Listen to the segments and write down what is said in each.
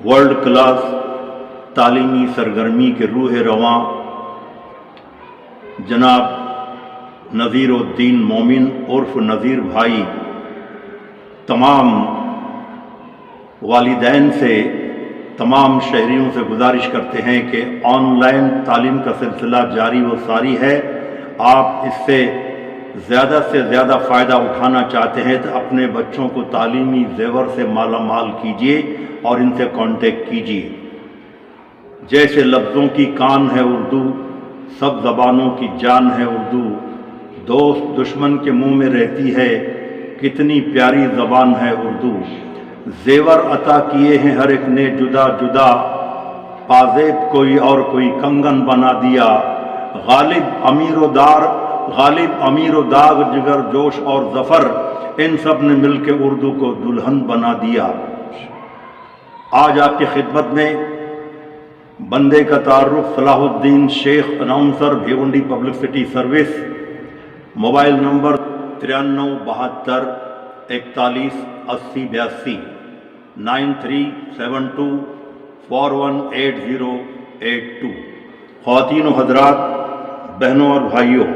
World class تعلیمی سرگرمی کے روح رواں جناب نذیر الدین مومن عرف نذیر بھائی تمام والدین سے، تمام شہریوں سے گزارش کرتے ہیں کہ آن لائن تعلیم کا سلسلہ جاری و ساری ہے۔ آپ اس سے زیادہ فائدہ اٹھانا چاہتے ہیں تو اپنے بچوں کو تعلیمی زیور سے مالا مال کیجیے اور ان سے کانٹیکٹ کیجیے۔ جیسے لفظوں کی کان ہے اردو، سب زبانوں کی جان ہے اردو، دوست دشمن کے منہ میں رہتی ہے، کتنی پیاری زبان ہے اردو۔ زیور عطا کیے ہیں ہر ایک نے جدا جدا، پازیب کوئی اور کوئی کنگن بنا دیا۔ غالب امیر و داغ جگر جوش اور ظفر، ان سب نے مل کے اردو کو دلہن بنا دیا۔ آج آپ کی خدمت میں بندے کا تعارف صلاح الدین شیخ، announcer, Bhiwandi public city service, mobile number 9372 41 80 82 9372 418082۔ خواتین و حضرات، بہنوں اور بھائیوں،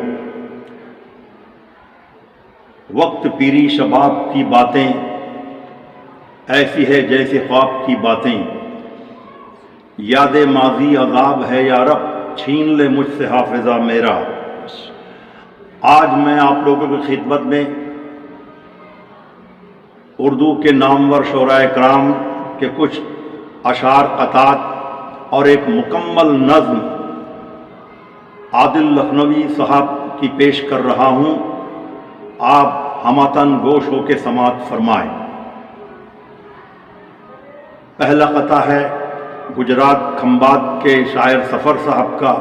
وقت پیری شباب کی باتیں ایسی ہے جیسے خواب کی باتیں، یاد ماضی عذاب ہے یا رب، چھین لے مجھ سے حافظہ میرا۔ آج میں آپ لوگوں کی خدمت میں اردو کے نامور شعراء کرام کے کچھ اشعار قطعات اور ایک مکمل نظم عادل لکھنوی صاحب کی پیش کر رہا ہوں۔ آپ ہمتن گوش ہو کے سماعت فرمائیں۔ پہلا قطعہ ہے گجرات کھمبات کے شاعر سفر صاحب کا۔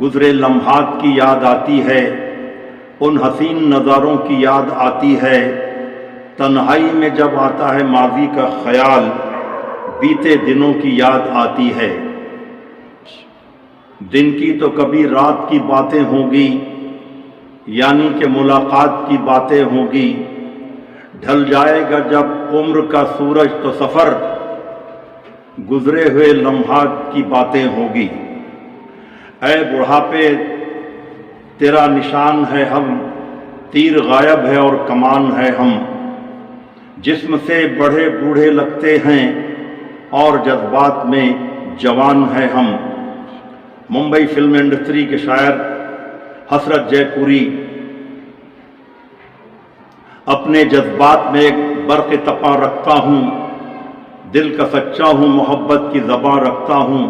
گزرے لمحات کی یاد آتی ہے، ان حسین نظاروں کی یاد آتی ہے، تنہائی میں جب آتا ہے ماضی کا خیال، بیتے دنوں کی یاد آتی ہے۔ دن کی تو کبھی رات کی باتیں ہوں گی، یعنی کہ ملاقات کی باتیں ہوں گی، ڈھل جائے گا جب عمر کا سورج تو سفر، گزرے ہوئے لمحات کی باتیں ہوں گی۔ اے بڑھاپے تیرا نشان ہے ہم، تیر غائب ہے اور کمان ہے ہم، جسم سے بڑھے بوڑھے لگتے ہیں اور جذبات میں جوان ہے ہم۔ ممبئی فلم انڈسٹری کے شاعر حسرت جے پوری اپنے جذبات میں ایک برق تپاں رکھتا ہوں، دل کا سچا ہوں، محبت کی زباں رکھتا ہوں،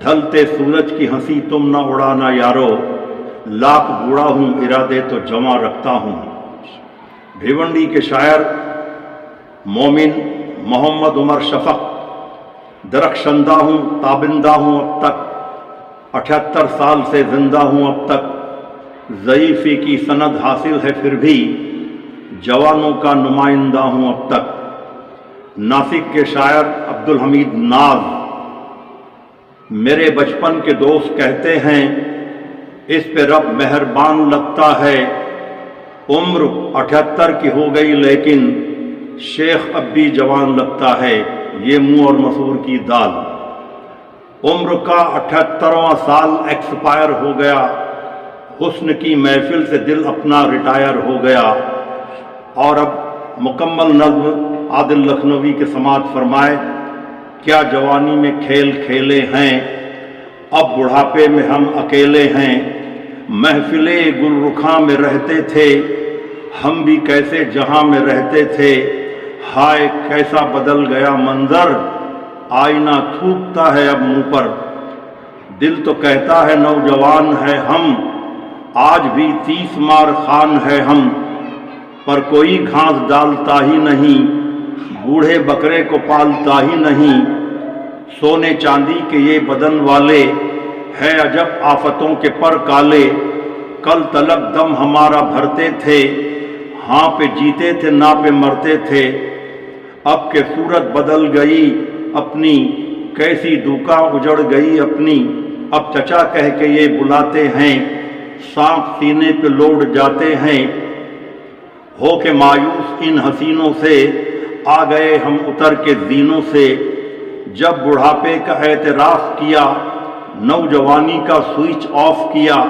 ڈھلتے سورج کی ہنسی تم نہ اڑانا یارو، لاکھ بوڑھا ہوں ارادے تو جمع رکھتا ہوں۔ بھیونڈی کے شاعر مومن محمد عمر شفق، درخشندہ ہوں تابندہ ہوں اب تک، 78 سال سے زندہ ہوں اب تک، ضعیفی کی سند حاصل ہے پھر بھی، جوانوں کا نمائندہ ہوں اب تک۔ ناسک کے شاعر عبدالحمید ناز، میرے بچپن کے دوست کہتے ہیں اس پہ رب مہربان لگتا ہے، عمر 78 کی ہو گئی لیکن شیخ اب بھی جوان لگتا ہے، یہ منہ اور مسور کی دال۔ عمر کا 78واں سال ایکسپائر ہو گیا، حسن کی محفل سے دل اپنا ریٹائر ہو گیا۔ اور اب مکمل نظم عادل لکھنوی کے سماعت فرمائے۔ کیا جوانی میں کھیل کھیلے ہیں، اب بڑھاپے میں ہم اکیلے ہیں، محفل گل رخاں میں رہتے تھے، ہم بھی کیسے جہاں میں رہتے تھے، ہائے کیسا بدل گیا منظر، آئینہ تھوکتا ہے اب منہ پر، دل تو کہتا ہے نوجوان ہے ہم، آج بھی 30 مار خان ہے ہم، پر کوئی گھاس ڈالتا ہی نہیں، بوڑھے بکرے کو پالتا ہی نہیں، سونے چاندی کے یہ بدن والے، ہے عجب آفتوں کے پر کالے، کل تلک دم ہمارا بھرتے تھے، ہاں پہ جیتے تھے نہ پہ مرتے تھے، اب کہ صورت بدل گئی اپنی، کیسی دوکا اجڑ گئی اپنی، اب چچا کہہ کے یہ بلاتے ہیں، سانپ سینے پہ لوٹ جاتے ہیں، ہو کے مایوس ان حسینوں سے، آ گئے ہم اتر کے زینوں سے، جب بڑھاپے کا اعتراف کیا، نوجوانی کا سوئچ آف کیا،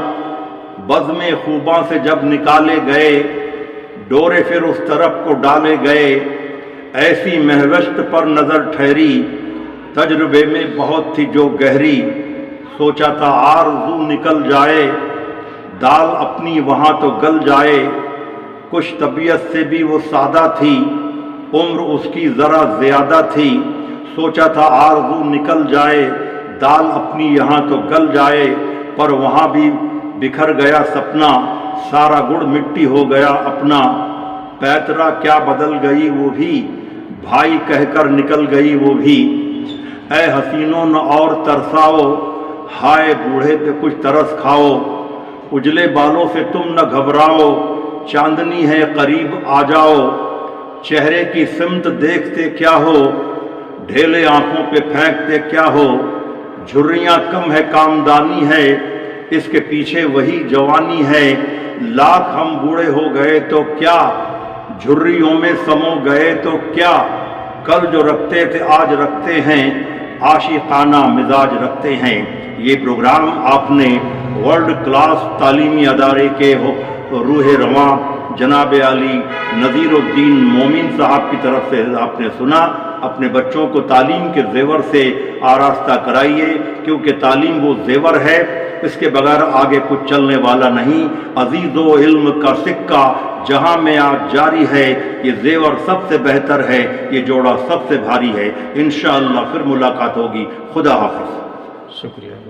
بزم خوباں سے جب نکالے گئے، ڈورے پھر اس طرف کو ڈالے گئے، ایسی مہوشت پر نظر ٹھہری، تجربے میں بہت تھی جو گہری، سوچا تھا آرزو نکل جائے، دال اپنی وہاں تو گل جائے، کچھ طبیعت سے بھی وہ سادہ تھی، عمر اس کی ذرا زیادہ تھی، سوچا تھا آرزو نکل جائے، دال اپنی یہاں تو گل جائے، پر وہاں بھی بکھر گیا سپنا، سارا گڑ مٹی ہو گیا اپنا، پیترا کیا بدل گئی وہ بھی، بھائی کہہ کر نکل گئی وہ بھی، اے حسینوں نہ اور ترساؤ، ہائے بوڑھے پہ کچھ ترس کھاؤ، اجلے بالوں سے تم نہ گھبراؤ، چاندنی ہے قریب آ جاؤ، چہرے کی سمت دیکھتے کیا ہو، ڈھیلے آنکھوں پہ پھینکتے کیا ہو، جھریاں کم ہے کامدانی ہے، اس کے پیچھے وہی جوانی ہے، لاکھ ہم بوڑھے ہو گئے تو کیا، جھریوں میں سمو گئے تو کیا، کل جو رکھتے تھے آج رکھتے ہیں، عاشقانہ مزاج رکھتے ہیں۔ یہ پروگرام آپ نے ورلڈ کلاس تعلیمی ادارے کے روح رواں جناب علی نذیر الدین مومن صاحب کی طرف سے آپ نے سنا۔ اپنے بچوں کو تعلیم کے زیور سے آراستہ کرائیے، کیونکہ تعلیم وہ زیور ہے، اس کے بغیر آگے کچھ چلنے والا نہیں۔ عزیز و علم کا سکہ جہاں میں آج جاری ہے، یہ زیور سب سے بہتر ہے، یہ جوڑا سب سے بھاری ہے۔ انشاءاللہ پھر ملاقات ہوگی۔ خدا حافظ۔ شکریہ۔